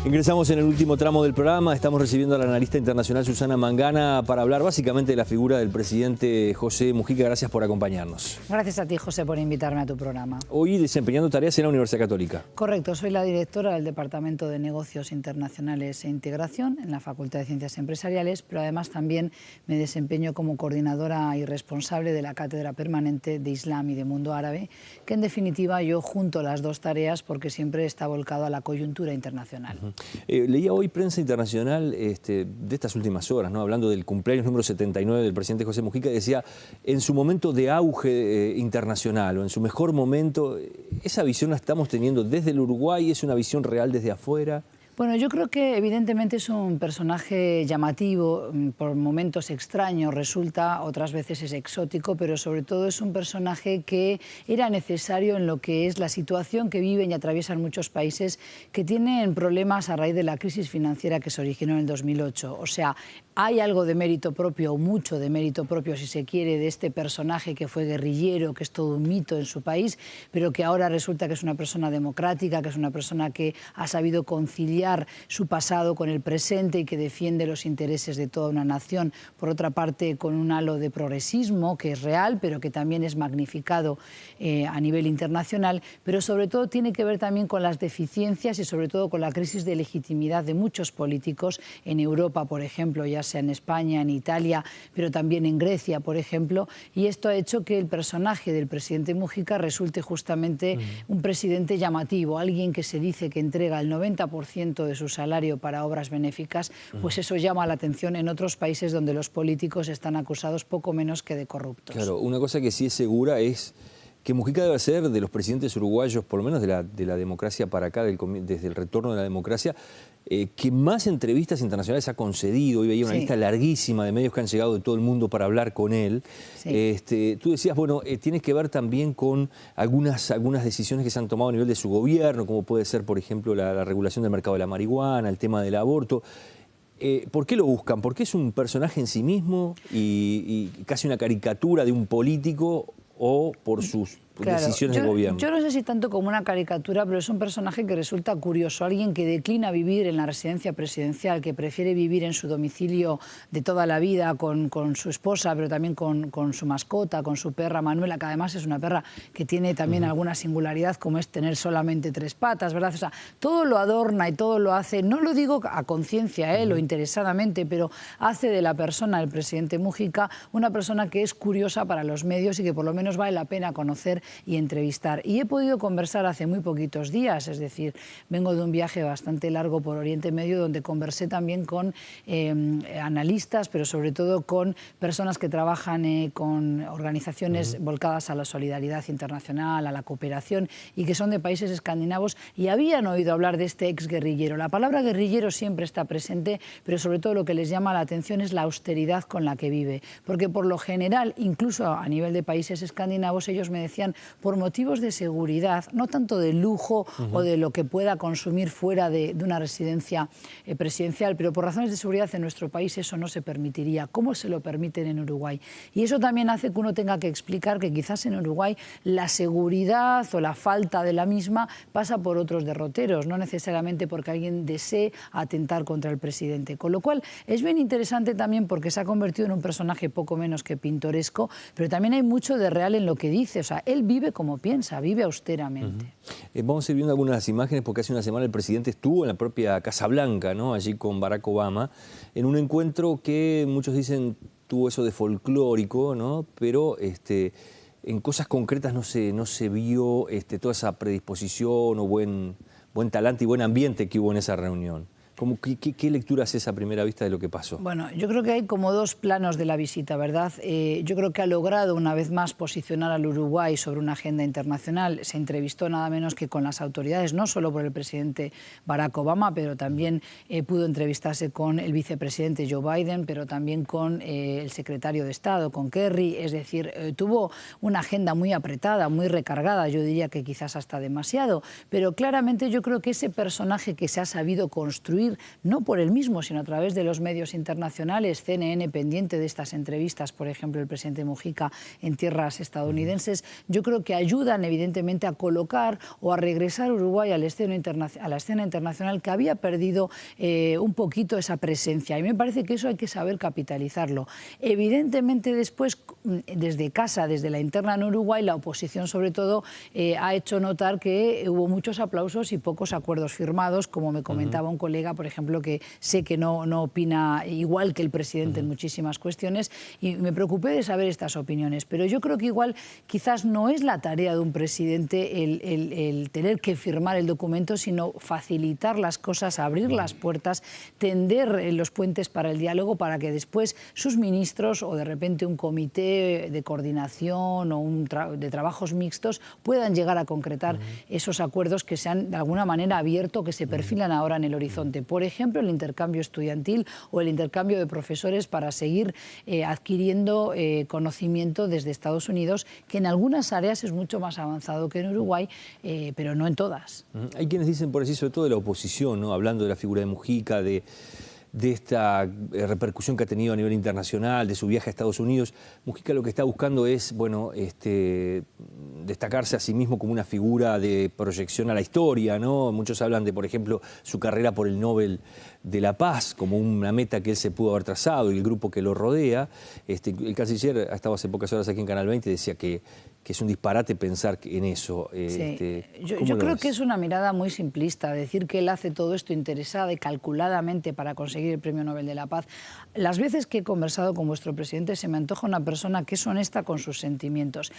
Ingresamos en el último tramo del programa. Estamos recibiendo a la analista internacional Susana Mangana para hablar básicamente de la figura del presidente José Mujica. Gracias por acompañarnos. Gracias a ti, José, por invitarme a tu programa. Hoy desempeñando tareas en la Universidad Católica. Correcto, soy la directora del Departamento de Negocios Internacionales e Integración en la Facultad de Ciencias Empresariales, pero además también me desempeño como coordinadora y responsable de la Cátedra Permanente de Islam y de Mundo Árabe, que en definitiva yo junto las dos tareas porque siempre está volcado a la coyuntura internacional. Leía hoy prensa internacional de estas últimas horas, ¿no? Hablando del cumpleaños número 79 del presidente José Mujica, decía, en su momento de auge internacional o en su mejor momento, esa visión la estamos teniendo desde el Uruguay, ¿es una visión real desde afuera? Bueno, yo creo que evidentemente es un personaje llamativo, por momentos extraño resulta, otras veces es exótico, pero sobre todo es un personaje que era necesario en lo que es la situación que viven y atraviesan muchos países que tienen problemas a raíz de la crisis financiera que se originó en el 2008. O sea, hay algo de mérito propio, o mucho de mérito propio, si se quiere, de este personaje que fue guerrillero, que es todo un mito en su país, pero que ahora resulta que es una persona democrática, que es una persona que ha sabido conciliar su pasado con el presente y que defiende los intereses de toda una nación. Por otra parte, con un halo de progresismo que es real, pero que también es magnificado a nivel internacional, pero sobre todo tiene que ver también con las deficiencias y sobre todo con la crisis de legitimidad de muchos políticos en Europa, por ejemplo, ya sea en España, en Italia, pero también en Grecia, por ejemplo, y esto ha hecho que el personaje del presidente Mujica resulte justamente un presidente llamativo, alguien que se dice que entrega el 90% de su salario para obras benéficas, pues eso llama la atención en otros países donde los políticos están acusados poco menos que de corruptos. Claro, una cosa que sí es segura es que Mujica debe ser de los presidentes uruguayos, por lo menos de la democracia para acá, desde el retorno de la democracia, que más entrevistas internacionales ha concedido. Hoy veía una lista larguísima de medios que han llegado de todo el mundo para hablar con él. Sí. Tú decías, bueno, tiene que ver también con algunas decisiones que se han tomado a nivel de su gobierno, como puede ser, por ejemplo, la regulación del mercado de la marihuana, el tema del aborto. ¿Por qué lo buscan? ¿Porque es un personaje en sí mismo y casi una caricatura de un político o por sus decisiones de gobierno? Yo no sé si tanto como una caricatura, pero es un personaje que resulta curioso, alguien que declina vivir en la residencia presidencial, que prefiere vivir en su domicilio de toda la vida con su esposa, pero también con su mascota, con su perra Manuela, que además es una perra que tiene también alguna singularidad, como es tener solamente 3 patas, ¿verdad? O sea, todo lo adorna y todo lo hace, no lo digo a conciencia o interesadamente, pero hace de la persona del presidente Mujica una persona que es curiosa para los medios y que por lo menos vale la pena conocer y entrevistar. Y he podido conversar hace muy poquitos días, es decir, vengo de un viaje bastante largo por Oriente Medio donde conversé también con analistas, pero sobre todo con personas que trabajan con organizaciones volcadas a la solidaridad internacional, a la cooperación y que son de países escandinavos y habían oído hablar de este exguerrillero. La palabra guerrillero siempre está presente, pero sobre todo lo que les llama la atención es la austeridad con la que vive, porque por lo general, incluso a nivel de países escandinavos, ellos me decían, por motivos de seguridad, no tanto de lujo o de lo que pueda consumir fuera de una residencia presidencial, pero por razones de seguridad en nuestro país eso no se permitiría. ¿Cómo se lo permiten en Uruguay? Y eso también hace que uno tenga que explicar que quizás en Uruguay la seguridad o la falta de la misma pasa por otros derroteros, no necesariamente porque alguien desee atentar contra el presidente. Con lo cual es bien interesante también porque se ha convertido en un personaje poco menos que pintoresco, pero también hay mucho de real en lo que dice. O sea, él vive como piensa, vive austeramente. Vamos a ir viendo algunas imágenes porque hace una semana el presidente estuvo en la propia Casa Blanca, ¿no? Allí con Barack Obama, en un encuentro que muchos dicen tuvo eso de folclórico, ¿no? Pero en cosas concretas no se vio toda esa predisposición o buen talante y buen ambiente que hubo en esa reunión. ¿Qué lectura hace esa primera vista de lo que pasó? Bueno, yo creo que hay como dos planos de la visita, ¿verdad? Yo creo que ha logrado una vez más posicionar al Uruguay sobre una agenda internacional. Se entrevistó nada menos que con las autoridades, no solo por el presidente Barack Obama, pero también pudo entrevistarse con el vicepresidente Joe Biden, pero también con el secretario de Estado, con Kerry. Es decir, tuvo una agenda muy apretada, muy recargada, yo diría que quizás hasta demasiado, pero claramente yo creo que ese personaje que se ha sabido construir salir, no por él mismo, sino a través de los medios internacionales, CNN pendiente de estas entrevistas, por ejemplo, el presidente Mujica en tierras estadounidenses, yo creo que ayudan evidentemente a colocar o a regresar Uruguay a la escena internacional, que había perdido un poquito esa presencia. Y me parece que eso hay que saber capitalizarlo. Evidentemente después, desde casa, desde la interna en Uruguay, la oposición sobre todo ha hecho notar que hubo muchos aplausos y pocos acuerdos firmados, como me comentaba un colega, por ejemplo, que sé que no opina igual que el presidente en muchísimas cuestiones, y me preocupé de saber estas opiniones. Pero yo creo que igual quizás no es la tarea de un presidente el tener que firmar el documento, sino facilitar las cosas, abrir las puertas, tender los puentes para el diálogo, para que después sus ministros o de repente un comité de coordinación o de trabajos mixtos puedan llegar a concretar esos acuerdos que se han de alguna manera abierto, que se perfilan ahora en el horizonte. Por ejemplo, el intercambio estudiantil o el intercambio de profesores para seguir adquiriendo conocimiento desde Estados Unidos, que en algunas áreas es mucho más avanzado que en Uruguay, pero no en todas. Hay quienes dicen por así, sobre todo de la oposición, ¿no? Hablando de la figura de Mujica, de esta repercusión que ha tenido a nivel internacional, de su viaje a Estados Unidos. Mujica lo que está buscando es, bueno, destacarse a sí mismo como una figura de proyección a la historia, ¿no? Muchos hablan de, por ejemplo, su carrera por el Nobel de la Paz como una meta que él se pudo haber trazado y el grupo que lo rodea. El canciller ha estado hace pocas horas aquí en Canal 20 y decía que es un disparate pensar en eso. Sí. Yo creo que es una mirada muy simplista, decir que él hace todo esto interesada y calculadamente para conseguir el Premio Nobel de la Paz. Las veces que he conversado con vuestro presidente se me antoja una persona que es honesta con sus sentimientos.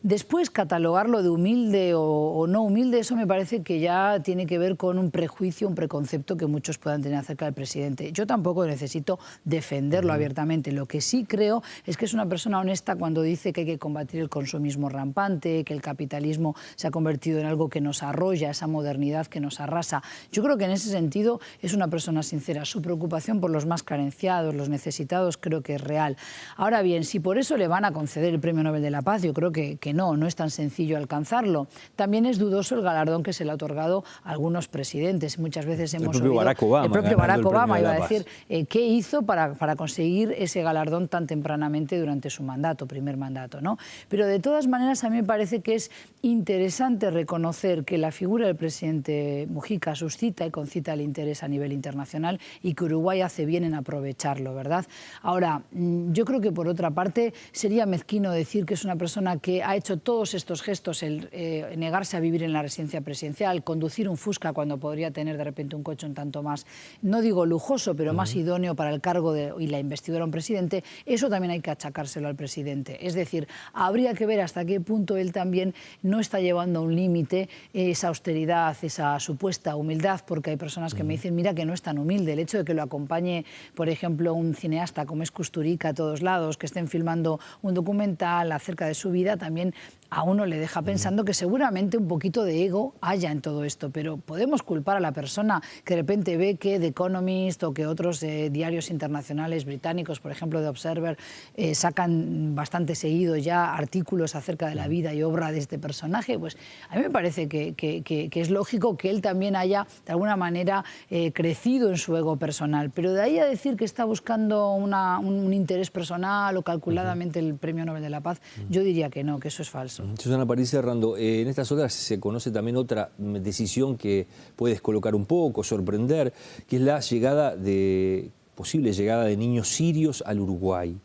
Después, catalogarlo de humilde o no humilde, eso me parece que ya tiene que ver con un prejuicio, un preconcepto que muchos puedan tener acerca del presidente. Yo tampoco necesito defenderlo abiertamente. Lo que sí creo es que es una persona honesta cuando dice que hay que combatir el consumismo rampante, que el capitalismo se ha convertido en algo que nos arrolla, esa modernidad que nos arrasa. Yo creo que en ese sentido es una persona sincera. Su preocupación por los más carenciados, los necesitados, creo que es real. Ahora bien, si por eso le van a conceder el Premio Nobel de la Paz, yo creo que no es tan sencillo alcanzarlo. También es dudoso el galardón que se le ha otorgado a algunos presidentes. Muchas veces hemos oído... El propio Barack Obama iba a decir qué hizo para conseguir ese galardón tan tempranamente durante su mandato, primer mandato, ¿no? Pero de todas maneras a mí me parece que es interesante reconocer que la figura del presidente Mujica suscita y concita el interés a nivel internacional y que Uruguay hace bien en aprovecharlo, ¿verdad? Ahora, yo creo que por otra parte sería mezquino decir que es una persona que ha hecho todos estos gestos, el negarse a vivir en la residencia presidencial, conducir un Fusca cuando podría tener de repente un coche un tanto más, no digo lujoso, pero más idóneo para el cargo y la investidura de un presidente. Eso también hay que achacárselo al presidente. Es decir, habría que ver hasta qué punto él también no está llevando a un límite esa austeridad, esa supuesta humildad, porque hay personas que me dicen, mira que no es tan humilde. El hecho de que lo acompañe, por ejemplo, un cineasta como es Kusturica a todos lados, que estén filmando un documental acerca de su vida, también a uno le deja pensando que seguramente un poquito de ego haya en todo esto, pero podemos culpar a la persona que de repente ve que The Economist o que otros diarios internacionales británicos, por ejemplo The Observer, sacan bastante seguido ya artículos acerca de la vida y obra de este personaje. Pues a mí me parece que es lógico que él también haya de alguna manera crecido en su ego personal, pero de ahí a decir que está buscando un interés personal o calculadamente el Premio Nobel de la Paz, yo diría que no, que eso es falso. Susana, para ir cerrando, en estas horas se conoce también otra decisión que puede descolocar un poco, sorprender, que es la posible llegada de niños sirios al Uruguay.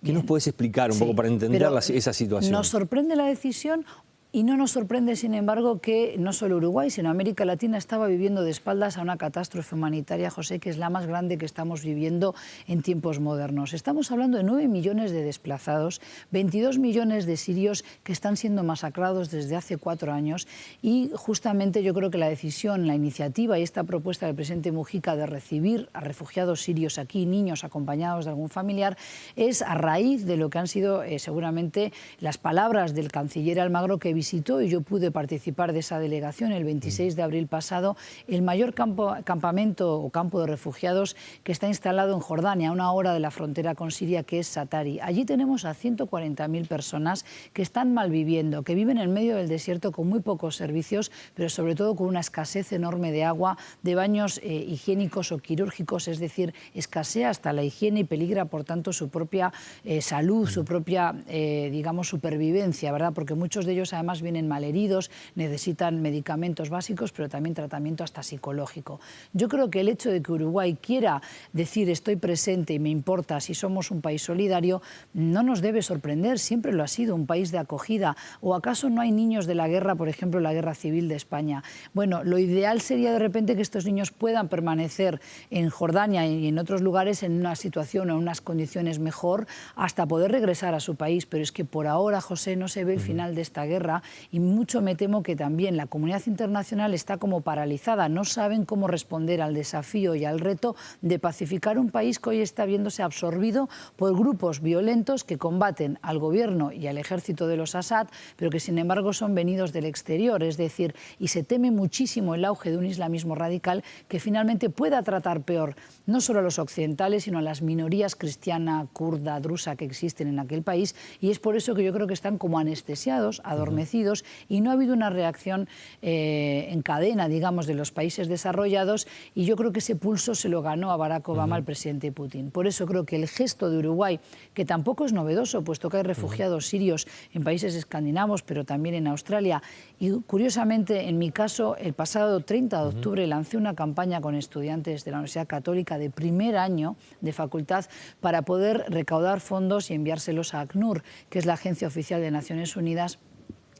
¿Qué nos puedes explicar un poco para entender esa situación? ¿Nos sorprende la decisión? Y no nos sorprende, sin embargo, que no solo Uruguay, sino América Latina estaba viviendo de espaldas a una catástrofe humanitaria, José, que es la más grande que estamos viviendo en tiempos modernos. Estamos hablando de 9 millones de desplazados, 22 millones de sirios que están siendo masacrados desde hace 4 años y justamente yo creo que la decisión, la iniciativa y esta propuesta del presidente Mujica de recibir a refugiados sirios aquí, niños acompañados de algún familiar, es a raíz de lo que han sido seguramente las palabras del canciller Almagro, que visitó, y yo pude participar de esa delegación el 26 de abril pasado, el mayor campamento o campo de refugiados que está instalado en Jordania, a una hora de la frontera con Siria, que es Satari. Allí tenemos a 140.000 personas que están malviviendo, que viven en medio del desierto con muy pocos servicios, pero sobre todo con una escasez enorme de agua, de baños higiénicos o quirúrgicos, es decir, escasea hasta la higiene y peligra, por tanto, su propia salud, su propia, digamos, supervivencia, ¿verdad? Porque muchos de ellos además vienen malheridos, necesitan medicamentos básicos, pero también tratamiento hasta psicológico. Yo creo que el hecho de que Uruguay quiera decir estoy presente y me importa si somos un país solidario, no nos debe sorprender, siempre lo ha sido, un país de acogida. ¿O acaso no hay niños de la guerra, por ejemplo, la guerra civil de España? Bueno, lo ideal sería de repente que estos niños puedan permanecer en Jordania y en otros lugares en una situación o en unas condiciones mejor hasta poder regresar a su país, pero es que por ahora, José, no se ve el final de esta guerra y mucho me temo que también la comunidad internacional está como paralizada, no saben cómo responder al desafío y al reto de pacificar un país que hoy está viéndose absorbido por grupos violentos que combaten al gobierno y al ejército de los Assad, pero que sin embargo son venidos del exterior, es decir, y se teme muchísimo el auge de un islamismo radical que finalmente pueda tratar peor no solo a los occidentales, sino a las minorías cristiana, kurda, drusa que existen en aquel país, y es por eso que yo creo que están como anestesiados, adormecidos, y no ha habido una reacción en cadena, digamos, de los países desarrollados, y yo creo que ese pulso se lo ganó a Barack Obama, el presidente Putin. Por eso creo que el gesto de Uruguay, que tampoco es novedoso, puesto que hay refugiados sirios en países escandinavos, pero también en Australia, y curiosamente, en mi caso, el pasado 30 de octubre lancé una campaña con estudiantes de la Universidad Católica de primer año de facultad para poder recaudar fondos y enviárselos a ACNUR, que es la agencia oficial de Naciones Unidas,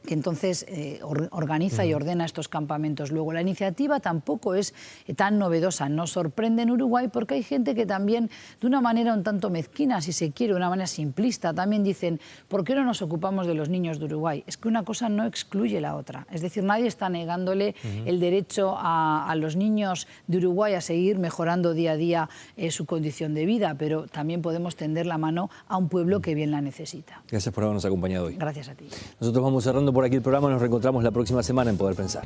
que entonces organiza y ordena estos campamentos. Luego, la iniciativa tampoco es tan novedosa, nos sorprende en Uruguay porque hay gente que también, de una manera un tanto mezquina, si se quiere, de una manera simplista, también dicen, ¿por qué no nos ocupamos de los niños de Uruguay? Es que una cosa no excluye la otra. Es decir, nadie está negándole el derecho a los niños de Uruguay a seguir mejorando día a día su condición de vida, pero también podemos tender la mano a un pueblo que bien la necesita. Gracias por habernos acompañado hoy. Gracias a ti. Nosotros vamos cerrando por aquí el programa, nos reencontramos la próxima semana en Poder Pensar.